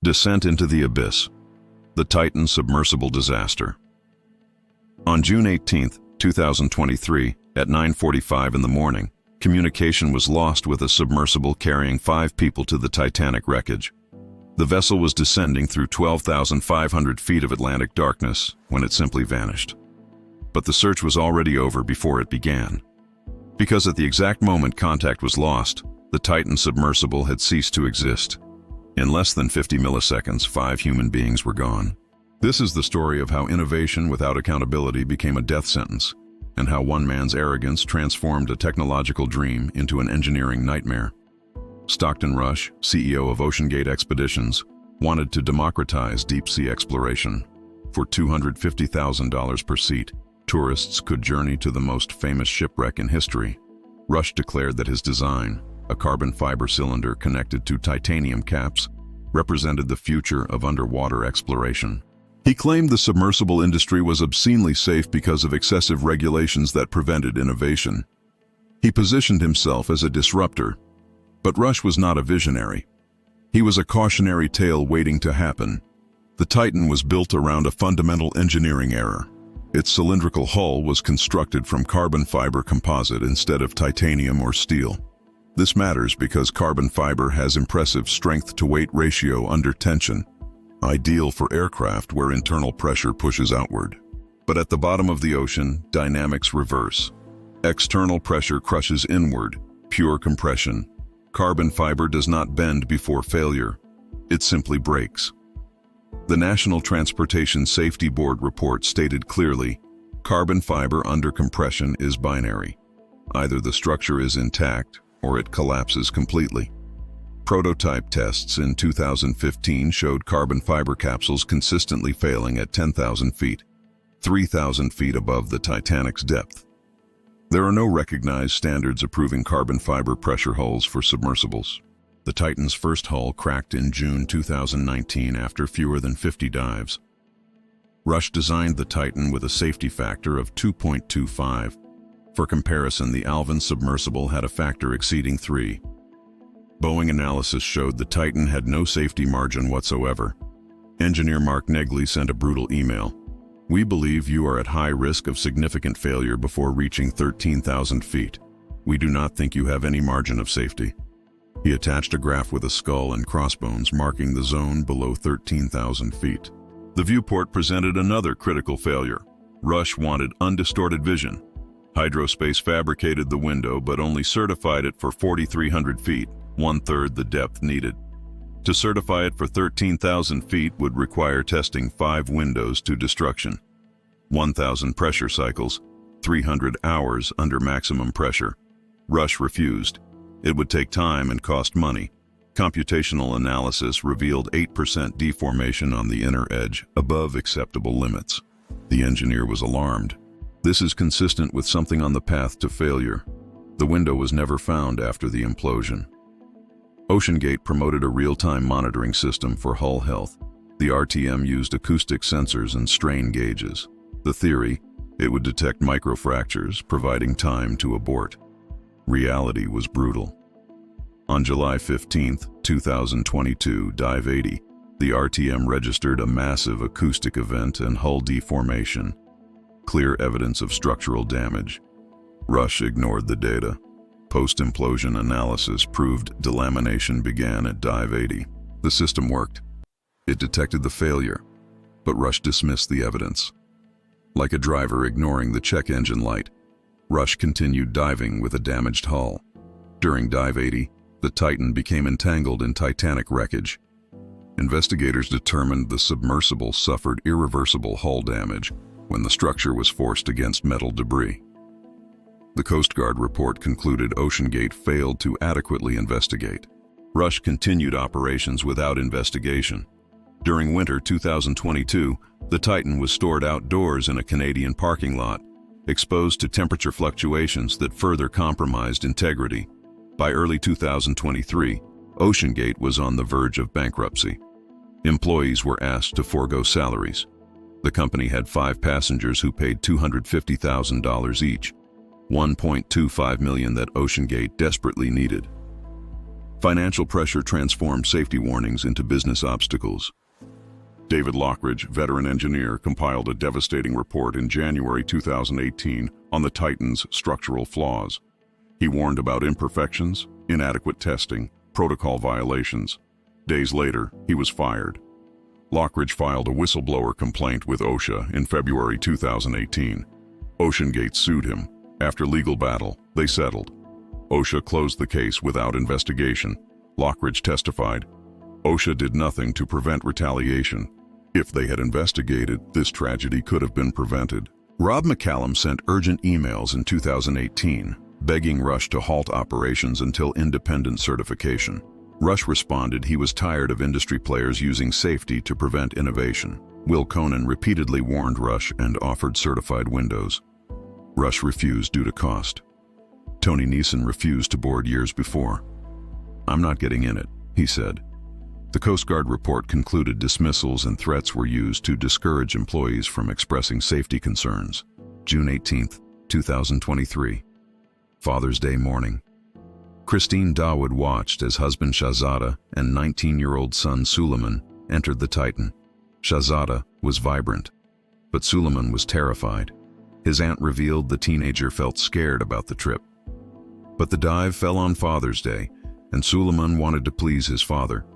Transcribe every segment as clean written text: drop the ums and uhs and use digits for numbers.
Descent into the abyss. The Titan submersible disaster. On June 18, 2023, at 9:45 in the morning, communication was lost with a submersible carrying 5 people to the Titanic wreckage. The vessel was descending through 12,500 feet of Atlantic darkness when it simply vanished. But the search was already over before it began. Because at the exact moment contact was lost, the Titan submersible had ceased to exist. In less than 50 milliseconds, 5 human beings were gone. This is the story of how innovation without accountability became a death sentence, and how one man's arrogance transformed a technological dream into an engineering nightmare. Stockton Rush, CEO of OceanGate Expeditions, wanted to democratize deep-sea exploration. For $250,000 per seat, tourists could journey to the most famous shipwreck in history. Rush declared that his design, a carbon fiber cylinder connected to titanium caps, represented the future of underwater exploration. He claimed the submersible industry was obscenely safe because of excessive regulations that prevented innovation. He positioned himself as a disruptor. But Rush was not a visionary. He was a cautionary tale waiting to happen. The Titan was built around a fundamental engineering error. Its cylindrical hull was constructed from carbon fiber composite instead of titanium or steel. This matters because carbon fiber has impressive strength-to-weight ratio under tension, ideal for aircraft where internal pressure pushes outward. But at the bottom of the ocean, dynamics reverse. External pressure crushes inward, pure compression. Carbon fiber does not bend before failure. It simply breaks. The National Transportation Safety Board report stated clearly, carbon fiber under compression is binary. Either the structure is intact or it collapses completely. Prototype tests in 2015 showed carbon fiber capsules consistently failing at 10,000 feet, 3,000 feet above the Titanic's depth. There are no recognized standards approving carbon fiber pressure hulls for submersibles. The Titan's first hull cracked in June 2019 after fewer than 50 dives. Rush designed the Titan with a safety factor of 2.25. For comparison, the Alvin submersible had a factor exceeding 3. Boeing analysis showed the Titan had no safety margin whatsoever. Engineer Mark Negley sent a brutal email. "We believe you are at high risk of significant failure before reaching 13,000 feet. We do not think you have any margin of safety." He attached a graph with a skull and crossbones marking the zone below 13,000 feet. The viewport presented another critical failure. Rush wanted undistorted vision. Hydrospace fabricated the window but only certified it for 4,300 feet, 1/3 the depth needed. To certify it for 13,000 feet would require testing 5 windows to destruction, 1,000 pressure cycles, 300 hours under maximum pressure. Rush refused. It would take time and cost money. Computational analysis revealed 8% deformation on the inner edge, above acceptable limits. The engineer was alarmed. This is consistent with something on the path to failure. The window was never found after the implosion. OceanGate promoted a real-time monitoring system for hull health. The RTM used acoustic sensors and strain gauges. The theory, it would detect microfractures, providing time to abort. Reality was brutal. On July 15, 2022, Dive 80, the RTM registered a massive acoustic event and hull deformation. Clear evidence of structural damage. Rush ignored the data. Post-implosion analysis proved delamination began at Dive 80. The system worked. It detected the failure, but Rush dismissed the evidence. Like a driver ignoring the check engine light, Rush continued diving with a damaged hull. During Dive 80, the Titan became entangled in Titanic wreckage. Investigators determined the submersible suffered irreversible hull damage when the structure was forced against metal debris. The Coast Guard report concluded OceanGate failed to adequately investigate. Rush continued operations without investigation. During winter 2022, the Titan was stored outdoors in a Canadian parking lot, exposed to temperature fluctuations that further compromised integrity. By early 2023, OceanGate was on the verge of bankruptcy. Employees were asked to forego salaries. The company had 5 passengers who paid $250,000 each, $1.25 million that OceanGate desperately needed. Financial pressure transformed safety warnings into business obstacles. David Lockridge, veteran engineer, compiled a devastating report in January 2018 on the Titan's structural flaws. He warned about imperfections, inadequate testing, protocol violations. Days later, he was fired. Lockridge filed a whistleblower complaint with OSHA in February 2018. OceanGate sued him. After legal battle, they settled. OSHA closed the case without investigation. Lockridge testified, "OSHA did nothing to prevent retaliation. If they had investigated, this tragedy could have been prevented." Rob McCallum sent urgent emails in 2018, begging Rush to halt operations until independent certification. Rush responded he was tired of industry players using safety to prevent innovation. Will Conan repeatedly warned Rush and offered certified windows. Rush refused due to cost. Tony Neeson refused to board years before. "I'm not getting in it," he said. The Coast Guard report concluded dismissals and threats were used to discourage employees from expressing safety concerns. June 18, 2023. Father's Day morning. Christine Dawood watched as husband Shahzada and 19-year-old son Suleiman entered the Titan. Shahzada was vibrant, but Suleiman was terrified. His aunt revealed the teenager felt scared about the trip. But the dive fell on Father's Day, and Suleiman wanted to please his father.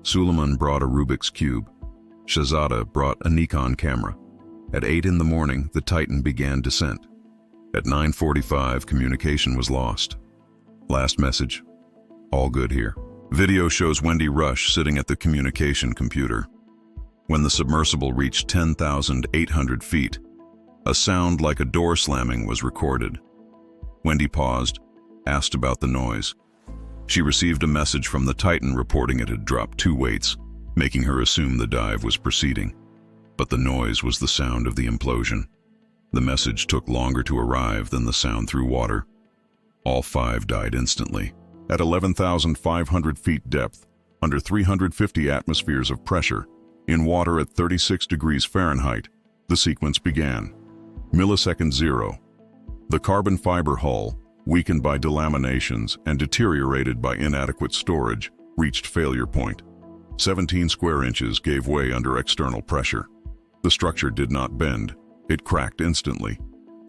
Suleiman brought a Rubik's Cube. Shahzada brought a Nikon camera. At 8 in the morning, the Titan began descent. At 9:45, communication was lost. Last message: "All good here." Video shows Wendy Rush sitting at the communication computer. When the submersible reached 10,800 feet, a sound like a door slamming was recorded. Wendy paused, asked about the noise. She received a message from the Titan reporting it had dropped 2 weights, making her assume the dive was proceeding. But the noise was the sound of the implosion. The message took longer to arrive than the sound through water. All 5 died instantly. At 11,500 feet depth, under 350 atmospheres of pressure, in water at 36 degrees Fahrenheit, the sequence began. Millisecond 0. The carbon fiber hull, weakened by delaminations and deteriorated by inadequate storage, reached failure point. 17 square inches gave way under external pressure. The structure did not bend. It cracked instantly.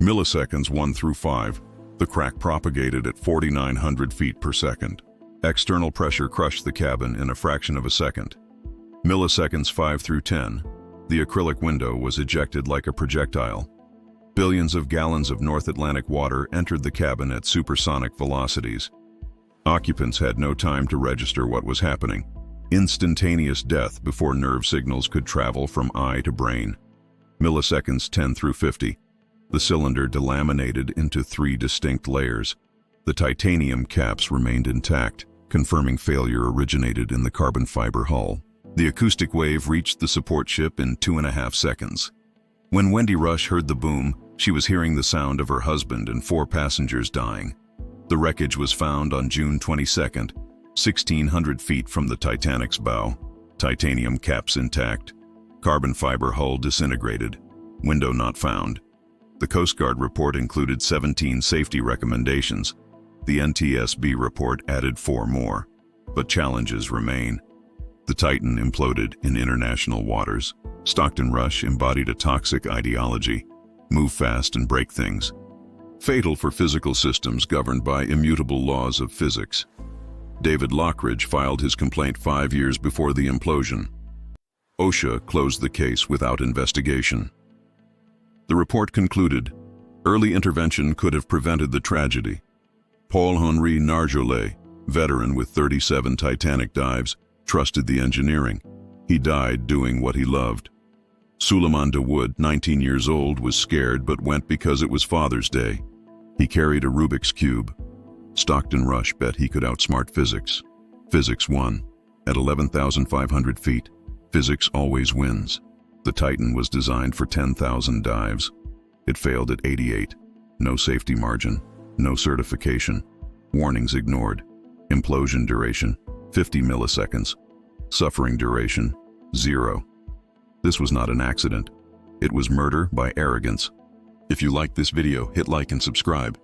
Milliseconds 1 through 5. The crack propagated at 4,900 feet per second. External pressure crushed the cabin in a fraction of a second. Milliseconds 5 through 10. The acrylic window was ejected like a projectile. Billions of gallons of North Atlantic water entered the cabin at supersonic velocities. Occupants had no time to register what was happening. Instantaneous death before nerve signals could travel from eye to brain. Milliseconds 10 through 50. The cylinder delaminated into 3 distinct layers. The titanium caps remained intact, confirming failure originated in the carbon fiber hull. The acoustic wave reached the support ship in 2.5 seconds. When Wendy Rush heard the boom, she was hearing the sound of her husband and 4 passengers dying. The wreckage was found on June 22nd, 1,600 feet from the Titanic's bow. Titanium caps intact. Carbon fiber hull disintegrated. Window not found. The Coast Guard report included 17 safety recommendations. The NTSB report added 4 more, but challenges remain. The Titan imploded in international waters. Stockton Rush embodied a toxic ideology: move fast and break things. Fatal for physical systems governed by immutable laws of physics. David Lockridge filed his complaint 5 years before the implosion. OSHA closed the case without investigation. The report concluded, early intervention could have prevented the tragedy. Paul-Henri Narjolet, veteran with 37 Titanic dives, trusted the engineering. He died doing what he loved. Suleiman Dawood, 19 years old, was scared but went because it was Father's Day. He carried a Rubik's Cube. Stockton Rush bet he could outsmart physics. Physics won. At 11,500 feet, physics always wins. The Titan was designed for 10,000 dives. It failed at 88. No safety margin, no certification. Warnings ignored. Implosion duration, 50 milliseconds. Suffering duration, 0. This was not an accident. It was murder by arrogance. If you liked this video, hit like and subscribe.